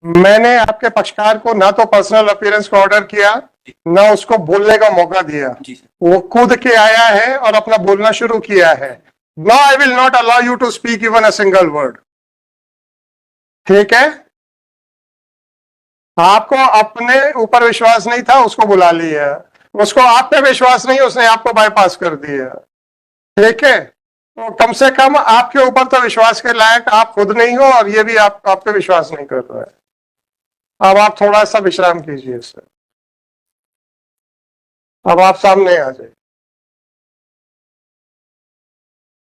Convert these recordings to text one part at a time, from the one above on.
मैंने आपके पक्षकार को ना तो पर्सनल अपीयरेंस का ऑर्डर किया, ना उसको बोलने का मौका दिया। वो कूद के आया है और अपना बोलना शुरू किया है। No, I will not allow you to speak even a single word. ठीक है, आपको अपने ऊपर विश्वास नहीं था, उसको बुला लिया। उसको आप पे विश्वास नहीं, उसने आपको बाईपास कर दिया। ठीक है, तो कम से कम आपके ऊपर तो विश्वास के लायक आप खुद नहीं हो, और ये भी आप पे विश्वास नहीं कर रहा है। अब आप थोड़ा सा विश्राम कीजिए इससे। अब आप सामने आ जाइए।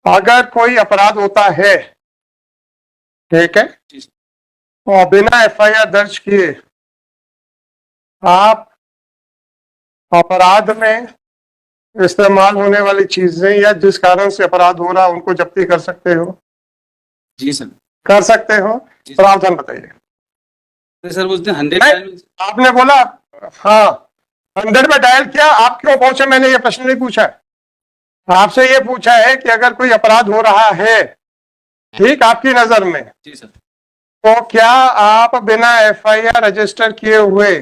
अगर कोई अपराध होता है, ठीक है, और बिना एफआईआर दर्ज किए आप अपराध में इस्तेमाल होने वाली चीजें या जिस कारण से अपराध हो रहा उनको जब्ती कर सकते हो। जी सर। कर सकते हो। प्रावधान बताइए। सर बोलते 100 आपने बोला हाँ 100 में डायल किया, आप क्यों पहुंचे? मैंने ये प्रश्न नहीं पूछा। आपसे ये पूछा है कि अगर कोई अपराध हो रहा है, ठीक, आपकी नजर में, जी सर, तो क्या आप बिना एफआईआर रजिस्टर किए हुए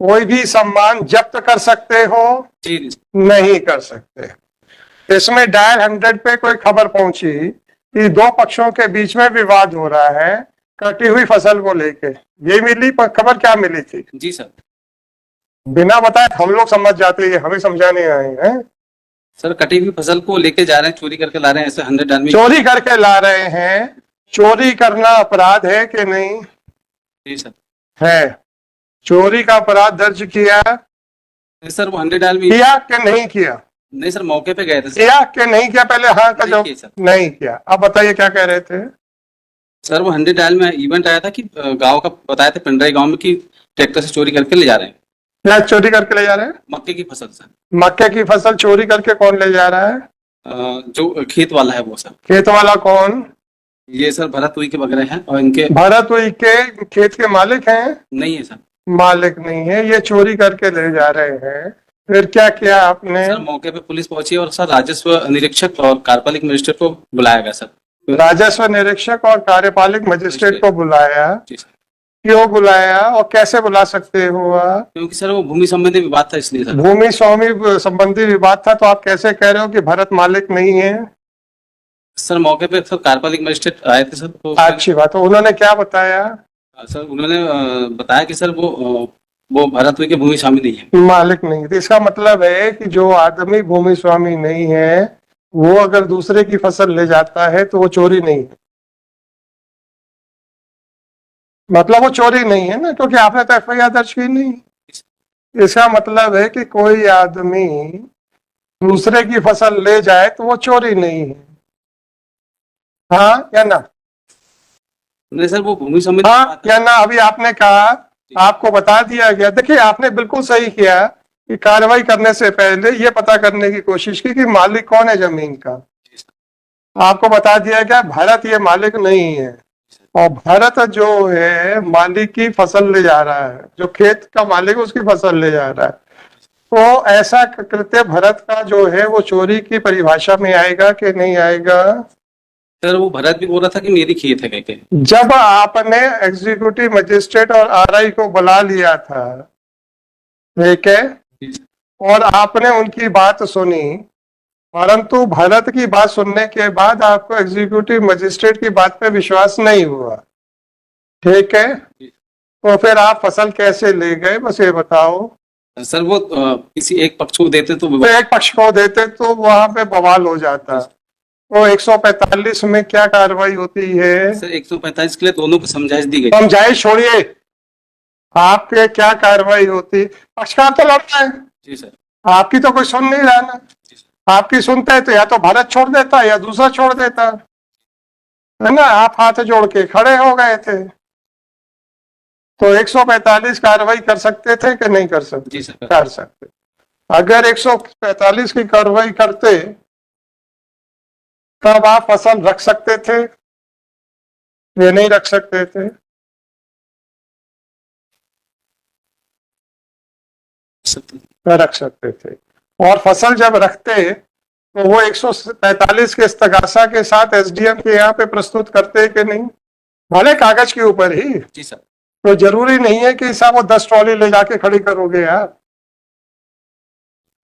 कोई भी सामान जब्त कर सकते हो? जी नहीं कर सकते। इसमें डायल 100 पे कोई खबर पहुंची कि दो पक्षों के बीच में विवाद हो रहा है कटी हुई फसल को लेके, ये मिली खबर? क्या मिली थी? जी सर। बिना बताए हम लोग समझ जाते हैं, हमें समझाने आए हैं। सर कटी हुई फसल को लेके जा रहे हैं, चोरी करके ला रहे हैं, ऐसे 100 आदमी चोरी करके ला रहे हैं। चोरी करना अपराध है कि नहीं? जी सर। है। चोरी का अपराध दर्ज किया सर वो 100 आदमी किया कि नहीं किया? नहीं सर, मौके पे गए थे सर। किया कि नहीं किया? पहले हाँ का जवाब। नहीं किया सर। नहीं किया। अब बताइए क्या कह रहे थे? सर वो 100 डायल में इवेंट आया था कि गांव का बताया था, पिंडराई गांव में, कि ट्रैक्टर से चोरी करके ले जा रहे हैं। क्या चोरी करके ले जा रहे हैं? मक्के की फसल सर। मक्के की फसल चोरी करके कौन ले जा रहा है? जो खेत वाला है वो सर। खेत वाला कौन? ये सर भरत हुई के वगैरह हैं, और इनके भरत हुई के खेत के मालिक हैं? नहीं है सर। मालिक नहीं है, ये चोरी करके ले जा रहे हैं। फिर क्या किया आपने? सर मौके पे पुलिस पहुंची और सर राजस्व निरीक्षक और कार्यपालिक मजिस्ट्रेट को बुलाया गया सर। राजस्व निरीक्षक और कार्यपालिक मजिस्ट्रेट को बुलाया? जी सर। क्यों बुलाया और कैसे बुला सकते हो आप? क्योंकि सर वो भूमि संबंधी विवाद था, इसलिए सर। भूमि स्वामी संबंधी विवाद था, तो आप कैसे कह रहे हो कि भरत मालिक नहीं है? सर मौके पे सर कार्यपालिक मजिस्ट्रेट आए थे सर, तो अच्छी बात। तो उन्होंने क्या बताया? सर उन्होंने बताया कि सर वो भरत हुई के भूमि स्वामी नहीं है। मालिक नहीं। तो इसका मतलब है कि जो आदमी भूमि स्वामी नहीं है, वो अगर दूसरे की फसल ले जाता है तो वो चोरी नहीं है। मतलब वो चोरी नहीं है ना, क्योंकि आपने तो एफआईआर दर्ज की नहीं। इसका मतलब है कि कोई आदमी दूसरे की फसल ले जाए तो वो चोरी नहीं है। हाँ या ना? नहीं सर, वो भूमि संबंधी हाँ या ना? अभी आपने कहा, आपको बता दिया गया। देखिए आपने बिल्कुल सही किया कि कार्रवाई करने से पहले ये पता करने की कोशिश की कि मालिक कौन है जमीन का। आपको बता दिया गया भरत ये मालिक नहीं है, और भरत जो है मालिक की फसल ले जा रहा है, जो खेत का मालिक है उसकी फसल ले जा रहा है। तो ऐसा कृत्य भरत का जो है वो चोरी की परिभाषा में आएगा कि नहीं आएगा? सर वो भरत भी बोल रहा था कि मेरी खेत है कहके। जब आपने एग्जीक्यूटिव मजिस्ट्रेट और आरआई को बुला लिया था, ठीक है, और आपने उनकी बात सुनी, परंतु भरत की बात सुनने के बाद आपको एग्जीक्यूटिव मजिस्ट्रेट की बात पे विश्वास नहीं हुआ, ठीक है, तो फिर आप फसल कैसे ले गए? बस ये बताओ। सर वो किसी एक पक्ष को देते तो एक पक्ष को देते तो वहां पे बवाल हो जाता। तो 145 में क्या कार्रवाई होती है? सर 145 के लिए दोनों को समझाइश दी गई। समझाइश छोड़िए, आपके क्या कार्रवाई होती? पक्षकार तो लड़ता है। जी सर। आपकी तो कोई सुन नहीं रहा ना। आपकी सुनता है तो या तो भारत छोड़ देता या दूसरा छोड़ देता, है ना? आप हाथ जोड़ के खड़े हो गए थे। तो 145 कार्रवाई कर सकते थे कि नहीं कर सकते? जी सर। कर सकते। अगर 145 की कार्रवाई करते तब आप फसल रख सकते थे, ये नहीं रख सकते थे? रख सकते थे। और फसल जब रखते तो वो 145 के इस्तगासा के साथ एसडीएम के यहाँ पे प्रस्तुत करते कि नहीं? भले कागज के ऊपर ही। जी सर। तो जरूरी नहीं है कि साहब वो 10 ट्रॉली ले जाके खड़ी करोगे यार।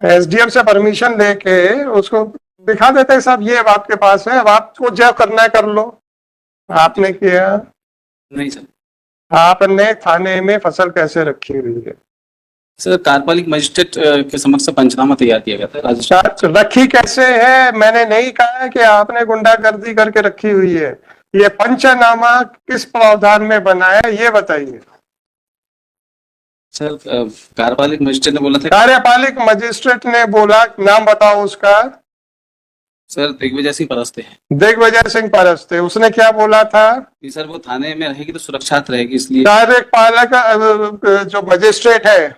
एसडीएम से परमिशन लेके उसको दिखा देते हैं साहब, ये अब आपके पास है, अब आपको जो करना है कर लो। आपने किया? नहीं सर। आपने थाने में फसल कैसे रखी हुई है? सर कार्यपालिक मजिस्ट्रेट के समक्ष पंचनामा तैयार किया गया था राजस्थान। रखी कैसे है? मैंने नहीं कहा है कि आपने गुंडागर्दी करके रखी हुई है। ये पंचनामा किस प्रावधान में बना है ये बताइए। सर कार्यपालिक मजिस्ट्रेट ने बोला था। कार्यपालिक मजिस्ट्रेट ने बोला, नाम बताओ उसका। सर दिग्विजय सिंह परस्ते हैं। दिग्विजय सिंह परस्ते, उसने क्या बोला था? कि सर वो थाने में रहेगी तो सुरक्षित रहेगी, इसलिए। कार्यपालक जो मजिस्ट्रेट है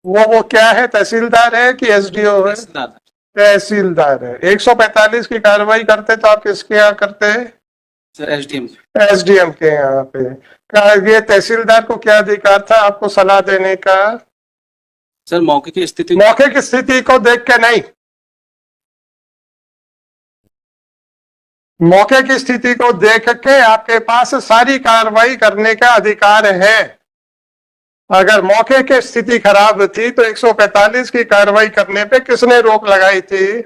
वो क्या है, तहसीलदार है कि एसडीओ है? तहसीलदार है। 145 की कार्रवाई करते तो आप किसके यहाँ करते? Sir SDM. एसडीएम के यहाँ पे। ये तहसीलदार को क्या अधिकार था आपको सलाह देने का? सर मौके की स्थिति को देख के नहीं, मौके की स्थिति को देख के आपके पास सारी कार्रवाई करने का अधिकार है। अगर मौके की स्थिति खराब थी तो 145 की कार्रवाई करने पे किसने रोक लगाई थी?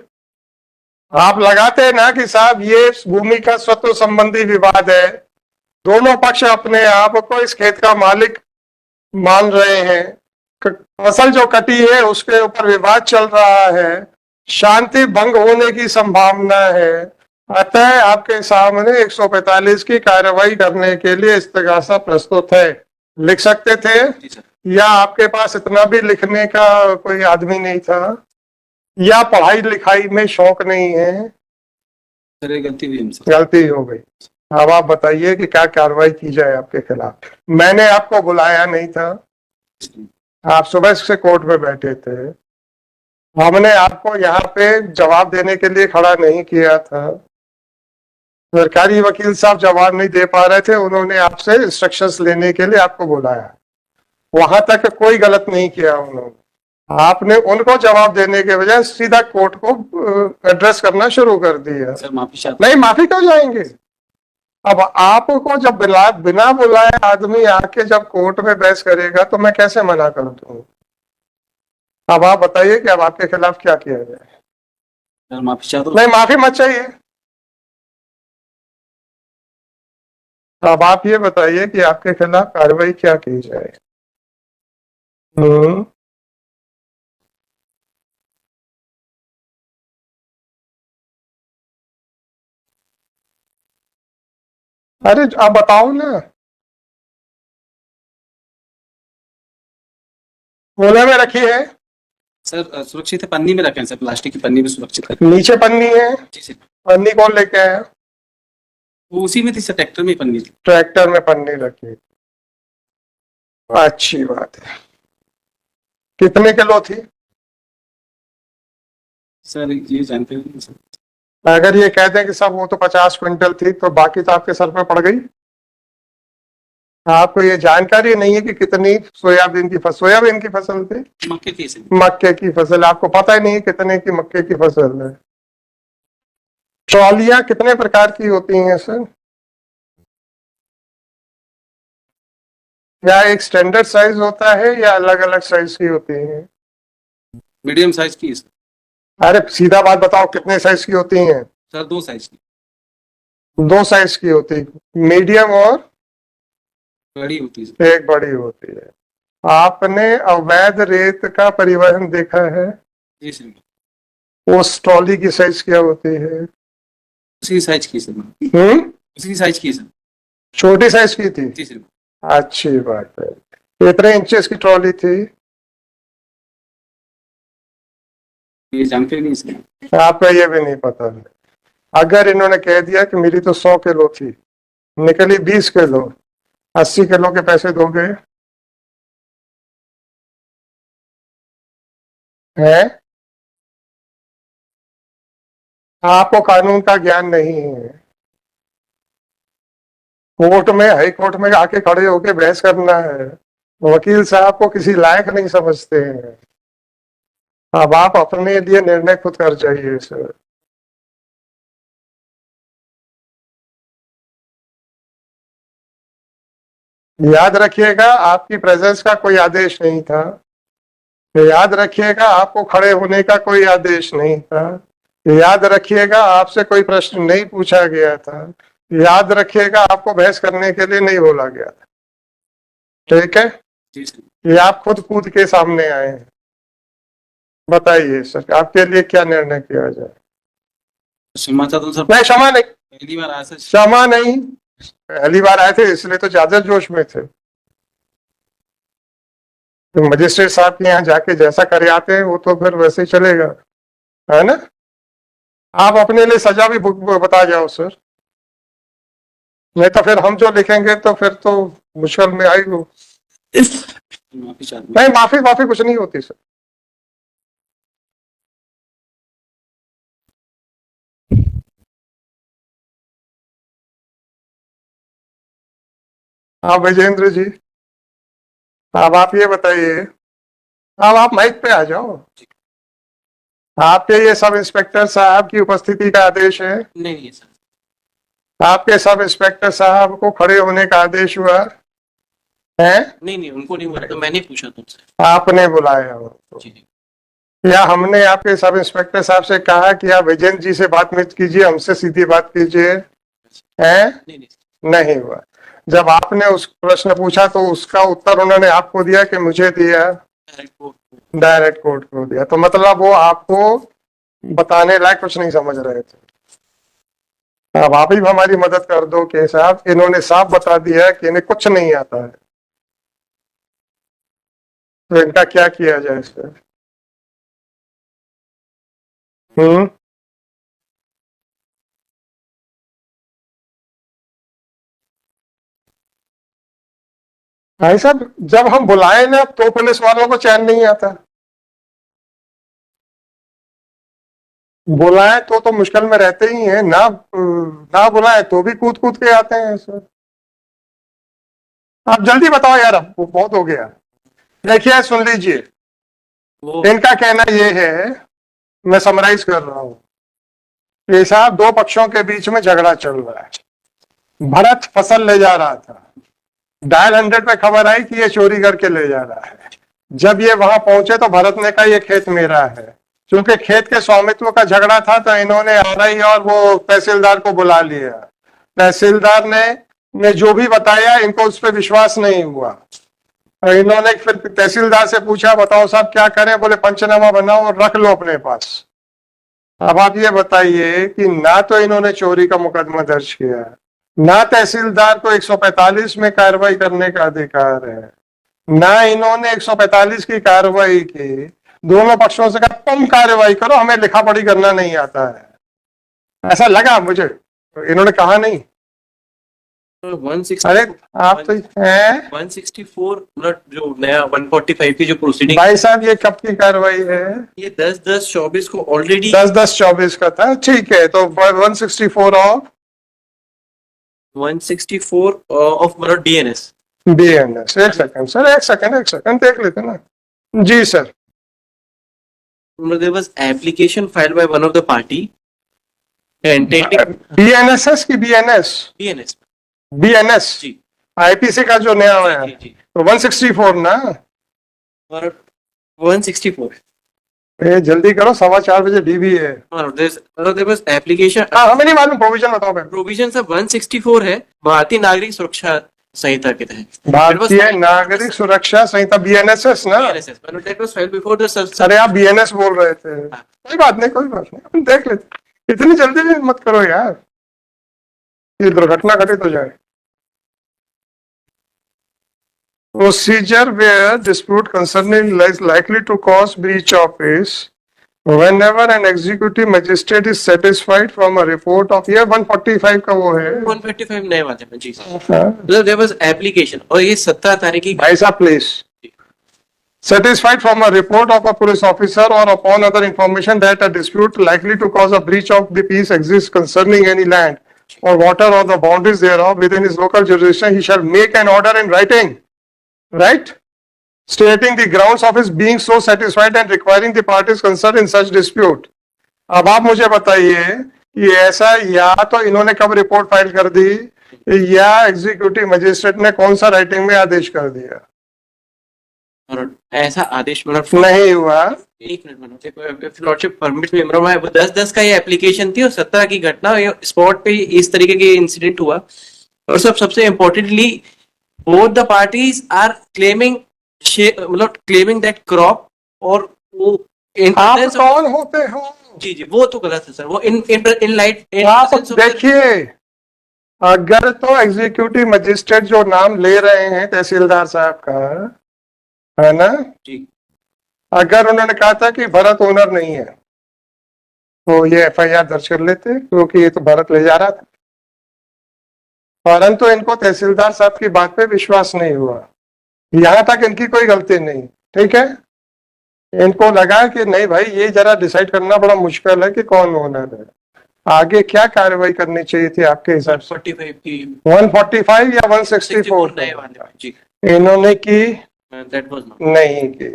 आप लगाते ना कि साहब ये भूमि का स्वत्व संबंधी विवाद है, दोनों पक्ष अपने आप को इस खेत का मालिक मान रहे हैं, फसल जो कटी है उसके ऊपर विवाद चल रहा है, शांति भंग होने की संभावना है, अतः आपके सामने 145 की कार्रवाई करने के लिए इस्तगासा प्रस्तुत है। लिख सकते थे या आपके पास इतना भी लिखने का कोई आदमी नहीं था, या पढ़ाई लिखाई में शौक नहीं है? सर गलती हुई हमसे। गलती हो गई। अब आप बताइए कि क्या कार्रवाई की जाए आपके खिलाफ। मैंने आपको बुलाया नहीं था, आप सुबह से कोर्ट में बैठे थे, हमने आपको यहाँ पे जवाब देने के लिए खड़ा नहीं किया था। सरकारी वकील साहब जवाब नहीं दे पा रहे थे, उन्होंने आपसे इंस्ट्रक्शंस लेने के लिए आपको बुलाया। वहां तक कोई गलत नहीं किया उन्होंने, आपने उनको जवाब देने के बजाय सीधा कोर्ट को एड्रेस करना शुरू कर दिया। सर माफी नहीं, माफी क्यों जाएंगे? अब आपको जब बिना बुलाए आदमी आके जब कोर्ट में बहस करेगा तो मैं कैसे मना कर दूं? अब आप बताइए कि अब आपके खिलाफ क्या किया जाए। सर माफी चाह दो। नहीं, माफी मत चाहिए। अब आप ये बताइए कि आपके खिलाफ कार्रवाई क्या की जाए। अरे आप बताओ ना। कोने में रखी है? सर सुरक्षित है, पन्नी में रखें सर, प्लास्टिक की पन्नी में सुरक्षित रखें। नीचे पन्नी है? जी सर। पन्नी कौन लेके आया? वो उसी में थी सर, ट्रैक्टर में ही पन्नी थी। ट्रैक्टर में पन्नी रखी, अच्छी बात है। कितने किलो थी? सर ये जानते हैं सर। अगर ये कह दें कि सब वो तो 50 क्विंटल थी तो बाकी तो आपके सर पे पड़ गई। आपको ये जानकारी नहीं है कि कितनी सोयाबीन की फसल थी? मक्के की सर। मक्के की फसल, आपको पता ही नहीं है कितने की मक्के की फसल है। ट्रॉलियां कितने प्रकार की होती हैं सर? या एक स्टैंडर्ड साइज होता है या अलग अलग साइज की होती है? मीडियम साइज की सर। अरे सीधा बात बताओ, कितने साइज की होती हैं? सर 2 साइज की। 2 साइज की होती, मीडियम और बड़ी होती है। एक बड़ी होती है। आपने अवैध रेत का परिवहन देखा है? जी सर। उस ट्रॉली की साइज क्या होती है? उसी साइज की सर। उसी साइज की सर। छोटी साइज की थी? जी सर। अच्छी बात है। कितने इंचेस की ट्रॉली थी? ये जानते नहीं सर। आपको ये भी नहीं पता है? अगर इन्होंने कह दिया कि मेरी तो 100 किलो थी, निकली 20 किलो, 80 किलो के पैसे दोगे? है? आपको कानून का ज्ञान नहीं है। कोर्ट में, हाई कोर्ट में आके खड़े होके बहस करना है, वकील साहब को किसी लायक नहीं समझते हैं। अब आप अपने लिए निर्णय खुद कर जाइए सर। याद रखिएगा आपकी प्रेजेंस का कोई आदेश नहीं था। याद रखिएगा आपको खड़े होने का कोई आदेश नहीं था। याद रखिएगा आपसे कोई प्रश्न नहीं पूछा गया था। याद रखिएगा आपको बहस करने के लिए नहीं बोला गया था। ठीक है, जी सर। ये आप खुद कूद के सामने आए हैं। बताइए सर, आपके लिए क्या निर्णय किया जाए? क्षमा चाहता हूँ सर, नहीं, क्षमा नहीं, पहली बार आया सर। क्षमा नहीं। पहली बार आए थे इसलिए तो ज्यादा जोश में थे। तो मजिस्ट्रेट साहब के यहाँ जाके जैसा करे आते हैं वो तो फिर वैसे ही चलेगा, है ना? आप अपने लिए सजा भी बता जाओ सर, नहीं तो फिर हम जो लिखेंगे तो फिर तो मुश्किल में आई वो। माफी चाहता हूँ। नहीं, माफी माफी कुछ नहीं होती सर। हाँ विजेंद्र जी, अब आप ये बताइए, अब आप माइक पे आ जाओ। आपके ये सब इंस्पेक्टर साहब की उपस्थिति का आदेश है? नहीं सर। आपके सब इंस्पेक्टर साहब को खड़े होने का आदेश हुआ है? नहीं उनको नहीं बोला, तो मैंने पूछा तुमसे। आपने बुलाया हो जी जी। या हमने आपके सब इंस्पेक्टर साहब से कहा कि आप विजेंद्र जी से बात मत कीजिए, हमसे सीधी बात कीजिए? हैं? नहीं नहीं हुआ। जब आपने उस प्रश्न पूछा तो उसका उत्तर उन्होंने आपको दिया कि मुझे दिया? डायरेक्ट कोर्ट को दिया। तो मतलब वो आपको बताने लायक कुछ नहीं समझ रहे थे। अब आप ही हमारी मदद कर दो कि साहब इन्होंने साफ बता दिया कि इन्हें कुछ नहीं आता है, तो इनका क्या किया जाए सर? भाई साहब, जब हम बुलाए ना तो पुलिस वालों को चैन नहीं आता। बुलाए तो मुश्किल में रहते ही हैं ना, ना बुलाए तो भी कूद कूद के आते हैं सर। आप जल्दी बताओ यार, अब वो बहुत हो गया। देखिए सुन लीजिए, इनका कहना ये है, मैं समराइज कर रहा हूं, ये साहब दो पक्षों के बीच में झगड़ा चल रहा है। भरत फसल ले जा रहा था, डायल 100 पे खबर आई कि ये चोरी करके ले जा रहा है। जब ये वहां पहुंचे तो भरत ने कहा ये खेत मेरा है। क्योंकि खेत के स्वामित्व का झगड़ा था तो इन्होंने आरआई और वो तहसीलदार को बुला लिया। तहसीलदार ने जो भी बताया इनको उस पर विश्वास नहीं हुआ, और इन्होंने फिर तहसीलदार से पूछा बताओ साहब क्या करें? बोले पंचनामा बनाओ और रख लो अपने पास। अब आप ये बताइए कि ना तो इन्होंने चोरी का मुकदमा दर्ज किया, ना तहसीलदार को 145 में कार्रवाई करने का अधिकार है, ना इन्होंने 145 की कार्रवाई की। दोनों पक्षों से कहा तुम कार्रवाई करो, हमें लिखा पढ़ी करना नहीं आता है। ऐसा लगा मुझे, इन्होंने कहा नहीं। 160 अरे आप तो हैं 164 मतलब जो नया 145 की जो प्रोसीडिंग। भाई साहब ये कब की कार्रवाई है? ये 10/10/24 को ऑलरेडी 10/10/24 का था। ठीक है, तो 164 ऑफ 164 ऑफ मतलब डीएनएस। बीएनएस। एक सेकंड सर, एक सेकंड देख लेते ना। जी sir. There was application filed by one of the party entating BNSS की बीएनएस DNS बीएनएस जी आईपीसी का जो नया है जी जी तो 164 ना। और 164 ये जल्दी करो, 4:15 बजे डीबी है। और there was application हाँ हमें नहीं मालूम, प्रोविजन बताओ भाई। प्रोविजन सब 164 है भारतीय नागरिक सुरक्षा संहिता के तहत। भारतीय नागरिक सुरक्षा संहिता बीएनएसएस ना। BNSS, but that was filed before the अरे आप बीएनएस बोल रहे थे। कोई बात नहीं अपन देख लेते, इतनी जल्दी भी मत करो यार, ये दुर्घटना घटित हो जाए। Procedure where dispute concerning is likely to cause breach of peace whenever an executive magistrate is satisfied from a report of ये 145 का वो है 155 नए वाले में जी मतलब there was application और ये 17 तारीख की। भाई साहब please, satisfied from a report of a police officer or upon other information that a dispute likely to cause a breach of the peace exists concerning any land or water or the boundaries thereof within his local jurisdiction, he shall make an order in writing, right, stating the grounds of his being so satisfied and requiring the parties concerned in such dispute। अब आप मुझे बताइए कि ऐसा या तो इन्होंने कब रिपोर्ट फाइल कर दी या एग्जीक्यूटिव मजिस्ट्रेट ने कौन सा राइटिंग में आदेश कर दिया? और ऐसा आदेश मतलब नहीं हुआ। एक मिनट लॉर्डशिप परमिट मेमोरम है, वो 10/10 का ये एप्लीकेशन थी और 17 की घटना स्पॉट पे इस तरीके के इंसिडेंट हुआ। और सबसे importantly both the parties are claiming मतलब क्लेमिंग दैट क्रॉप, और वो आप कौन होते हो? जी जी वो तो गलत है सर, वो इन इन इन लाइट आप देखिए, अगर तो एग्जीक्यूटिव मजिस्ट्रेट जो नाम ले रहे हैं तहसीलदार साहब का, है ना, जी अगर उन्होंने कहा था कि भरत ओनर नहीं है तो ये एफआईआर दर्ज कर लेते, क्योंकि ये तो भरत ले जा रहा था। परंतु इनको तहसीलदार साहब की बात पे विश्वास नहीं हुआ, यहां तक इनकी कोई गलती नहीं, ठीक है। इनको लगा कि नहीं भाई, ये जरा डिसाइड करना बड़ा मुश्किल है कि कौन ओनर है। आगे क्या कार्रवाई करनी चाहिए थी आपके हिसाब से? 45 की 145 या 164? नए वाले में, जी इन्होंने की दैट वाज नॉट। नहीं की।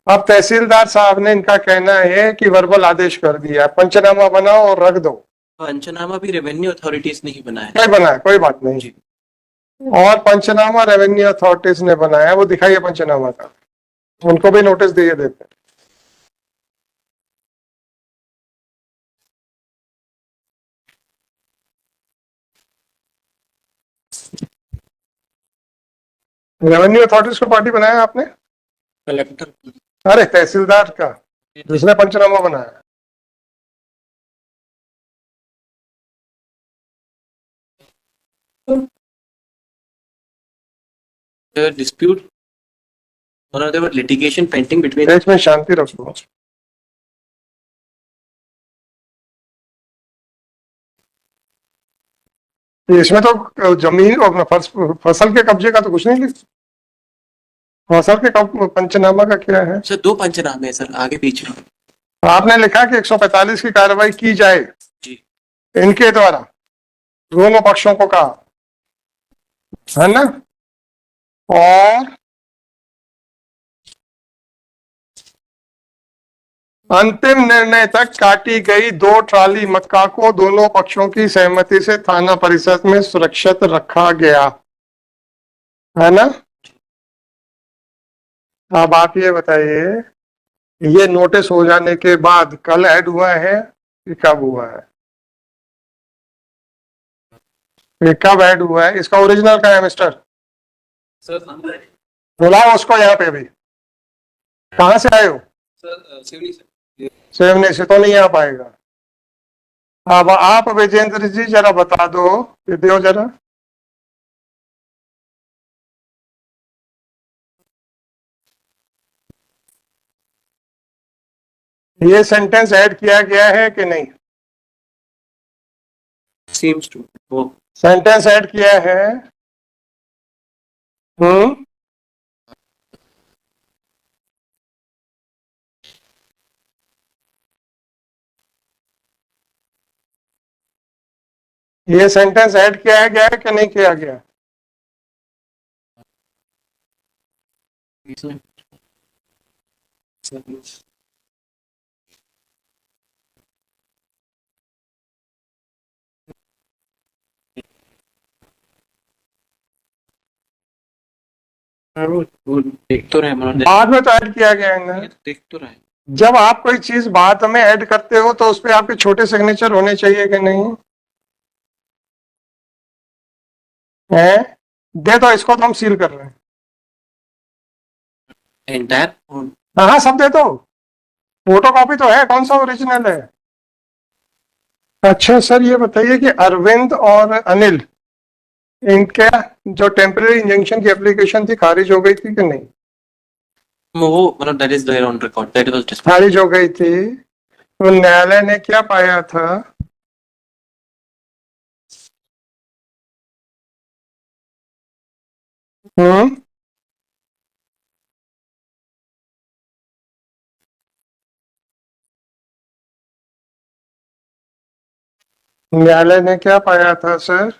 अब तहसीलदार साहब ने, इनका कहना है कि वर्बल आदेश कर दिया, पंचनामा बनाओ और रख दो। पंचनामा भी रेवेन्यू अथॉरिटीज ने ही बनाया नहीं बनाया, कोई बात नहीं। जी। और पंचनामा रेवेन्यू अथॉरिटीज ने बनाया, वो दिखाइए पंचनामा का, उनको भी नोटिस दिए देते। रेवेन्यू अथॉरिटीज को पार्टी बनाया आपने? कलेक्टर अरे तहसीलदार का, जिसने पंचनामा बनाया। dispute or there were litigation pending between देश में शांति रखो। इसमें तो जमीन और फसल के कब्जे का तो कुछ नहीं लिखा। फसल के पंचनामा का क्या है? सर 2 पंचनामे हैं सर, आगे पीछे। आपने लिखा कि 145 की कार्रवाई की जाए जी इनके द्वारा, दोनों पक्षों को कहा, है ना। और अंतिम निर्णय तक काटी गई 2 ट्राली मक्का को दोनों पक्षों की सहमति से थाना परिसर में सुरक्षित रखा गया, है ना। अब आप ये बताइए, ये नोटिस हो जाने के बाद कल ऐड हुआ है कि कब हुआ है? ये कब ऐड हुआ है? इसका ओरिजिनल कहाँ है मिस्टर? सर बुलाओ उसको यहाँ पे भी। कहाँ से आए हो? सर सिवनी से। सेवने से तो नहीं आ पाएगा। अब आप विजेंद्र जी जरा बता दो, ये दो जरा। ये सेंटेंस ऐड किया गया है कि नहीं? seems to वो सेंटेंस ऐड किया है। ये सेंटेंस ऐड किया गया है कि नहीं किया गया? वो देख तो रहे हैं, बाद में तो ऐड किया गया है ना। देख तो रहे हैं। जब आप कोई चीज बाद में ऐड करते हो तो उस पे आपके छोटे सिग्नेचर होने चाहिए कि नहीं? है? दे दो इसको, तो हम सील कर रहे हैं। एंटायर हाँ सब दे दो, फोटो कॉपी तो है, कौन सा ओरिजिनल है? अच्छा सर, ये बताइए कि अरविंद और अनिल, इनका जो टेम्पररी इंजंक्शन की एप्लीकेशन थी खारिज हो गई थी कि नहीं? वो मतलब that is there on record, that was just खारिज हो गई थी, तो न्यायालय ने क्या पाया था? हम्म न्यायालय ने क्या पाया था sir?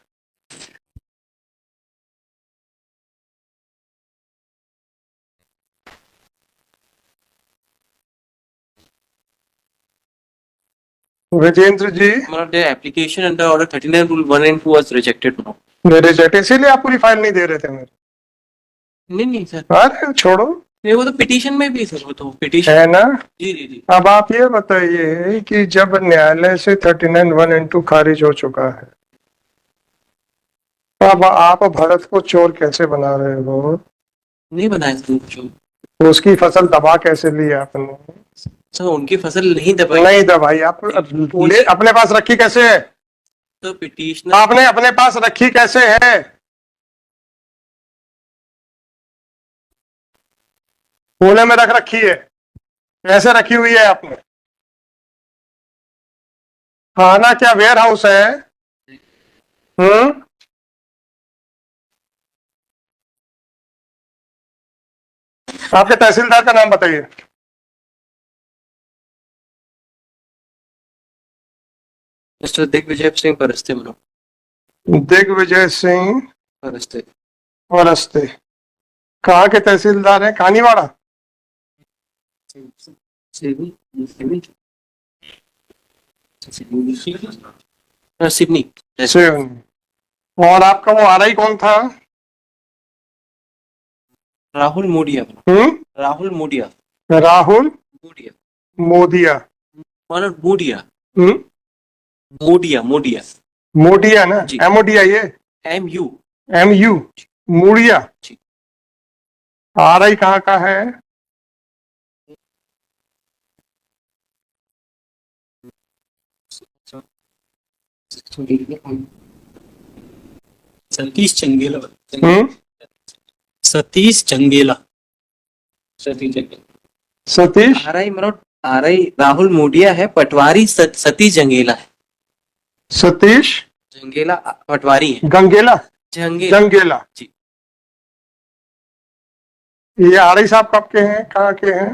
Vijender ji, the application under order 39 rule 1 and 2 was rejected now. Reject, इसीलिए आप पूरी फाइल नहीं दे रहे थे मेरे। नहीं सर, अरे छोड़ो, नहीं वो तो पिटीशन में भी सर, वो तो पिटीशन। है ना। जी जी जी। अब आप ये बताइए कि जब न्यायालय से 39(1) खारिज हो चुका है, अब आप भरत को चोर कैसे बना रहे हो? नहीं बनाया सर जो। तो उसकी फसल दबा कैसे ली आपने? सर उनकी फसल नहीं दबाई। नहीं दबाई, आप अपने पास रखी कैसे है? तो पिटीशनर आपने अपने पास रखी कैसे है? पुणे में रख रखी है, कैसे रखी हुई है आपने? खाना क्या वेयर हाउस है? आपके तहसीलदार का नाम बताइए। मिस्टर दिग्विजय सिंह परस्ते मनो। दिग्विजय सिंह परस्ते। परस्ते कहाँ के तहसीलदार हैं? कानीवाड़ा। सिडनी। सिवनी। और आपका वो आरआई कौन था? राहुल मोडिया। हम्म, राहुल मोडिया। राहुल मोडिया। मोदिया। मानो मोडिया। हम्म, मोडिया मोडिया। मोडिया ना, जी। एमओडिया, ये MU। MU, मुड़िया। जी। आरआई कहाँ का है? सतीश चंगेला। हम्म, सतीश चंगेला। सतीश RI मनो RI राहुल मोडिया है, पटवारी सतीश जंगेला है। सतीश जंगेला पटवारी है। गंगेला, जंगेला। जंगेला जी। ये आरआई साहब कब के हैं, कहाँ के हैं?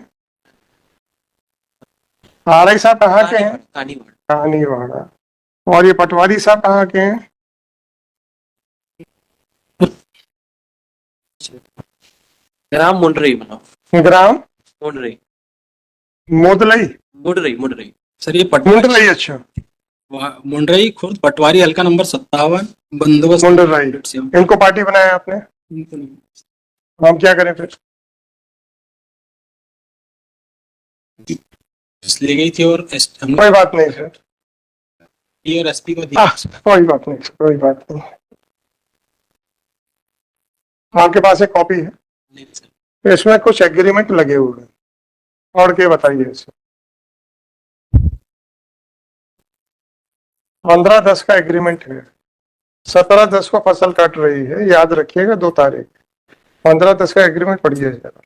आरआई साहब कहाँ के हैं? कानीवाड़ा। कानीवाड़ा। और ये पटवारी साहब कहाँ के हैं? ग्राम मुंडरई मनो। ग्राम मुंडरई। मोदलई, मुंडरई मुंडरई। सर ये पटवारी मुंडलई। अच्छा, मुंडरई खुर्द पटवारी हल्का नंबर 57 बंदोबस्त। मुंडरई। इनको पार्टी बनाया आपने, हम क्या करें फिर? ले गई थी और हमने कोई बात नहीं सर, और SP को दिया। कोई बात नहीं, कोई बात नहीं। आपके पास एक कॉपी है, नहीं सर। इसमें कुछ एग्रीमेंट लगे हुए हैं, और क्या बताइए इसे? 15/10 का एग्रीमेंट है, 17/10 को फसल कट रही है, याद रखिएगा 2 तारीख। 15/10 का एग्रीमेंट पढ़िए जरा।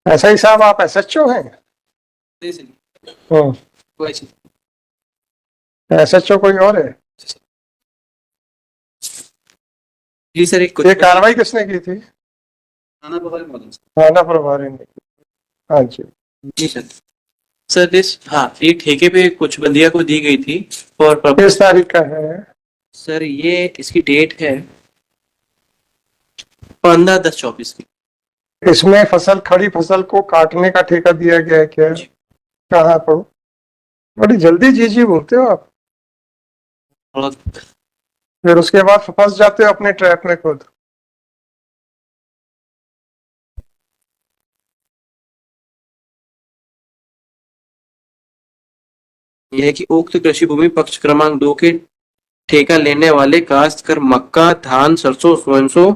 ऐसा ही साहब, आप SHO हैं? SHO कोई और है? जी सर एक ये कार्रवाई किसने की थी? थाना प्रभारी ने। हाँ जी। जी सर। सर दिस हाँ ये ठेके पे कुछ बंदिया को दी गई थी और किस तारीख का है? सर ये इसकी डेट है 15/10/24 की। इसमें फसल, खड़ी फसल को काटने का ठेका दिया गया है क्या? कहाँ पर? बड़ी जल्दी जी जी बोलते हो आप, और फिर उसके बाद फंस जाते हो अपने ट्रैप में खुद। यह है कि उक्त कृषि भूमि पक्ष क्रमांक 2 के ठेका लेने वाले काश्तकार मक्का, धान, सरसों, सोयाबीन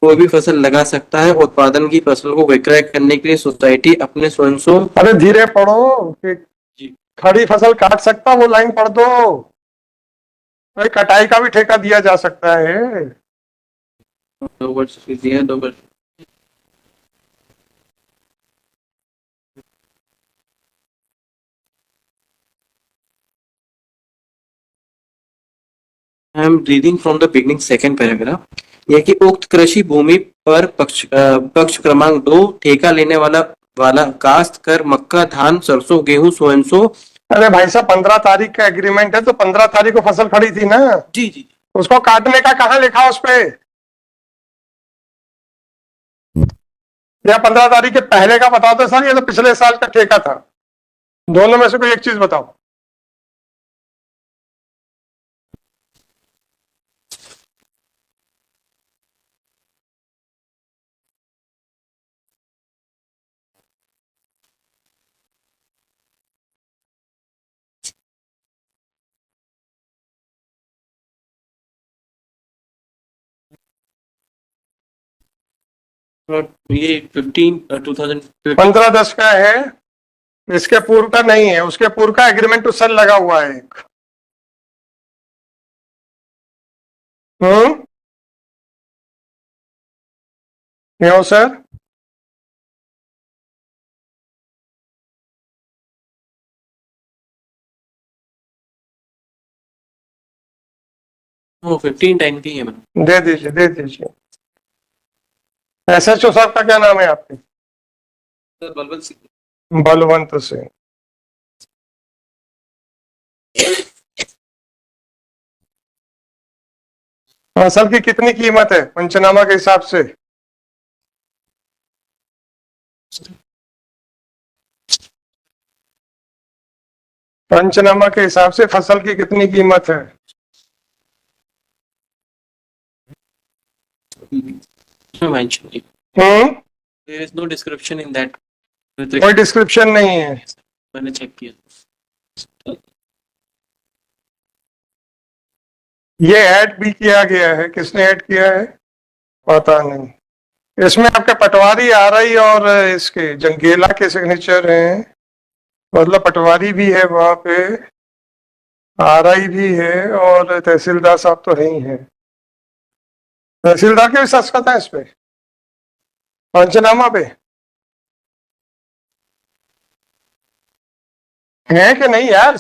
कोई भी फसल लगा सकता है। उत्पादन की फसल को विक्रय करने के लिए सोसाइटी अपने सोयाबीन। अरे धीरे पढ़ो कि खड़ी फसल काट सकता, वो लाइन पढ़ दो। भाई कटाई का भी ठेका दिया जा सकता है। 2 वर्ष दिया 2 वर्ष। I am reading from the beginning second paragraph. यह कि उक्त कृषि भूमि पर पक्ष क्रमांक 2 ठेका लेने वाला काश्त कर मक्का, धान, सरसों, गेहूं, सोयाबीन। अरे भाई साहब 15 तारीख का एग्रीमेंट है, तो 15 तारीख को फसल खड़ी थी ना? जी जी। उसको काटने का कहाँ लिखा उस पे? या 15 तारीख के पहले का बताओ तो सर, ये तो पिछले साल का ठेका था। दोनों में से कोई एक चीज बताओ। और ये 2015 15/10 का है, इसके पूर्व का नहीं है, उसके पूर्व का एग्रीमेंट टू सेल लगा हुआ है एक। क्यों सर? वो 1510 की है मैम। दे दीजिए, दे दीजिए। SHO साहब का क्या नाम है आपके? सर बलवंत सिंह। बलवंत सिंह। फसल की कितनी कीमत है पंचनामा के हिसाब से? पंचनामा के हिसाब से फसल की कितनी कीमत है? mentioned it. Hmm, There is no description in that. कोई डिस्क्रिप्शन नहीं है। मैंने चेक किया। ये ऐड भी किया गया है, किसने ऐड किया है पता नहीं। इसमें आपके पटवारी RI और इसके जंगेला के सिग्नेचर हैं, मतलब पटवारी भी है वहां पे, RI भी है, और तहसीलदार साहब तो नहीं है। तहसीलदार के भी दस्तखत है इस पे पंचनामा पे, है कि नहीं यार?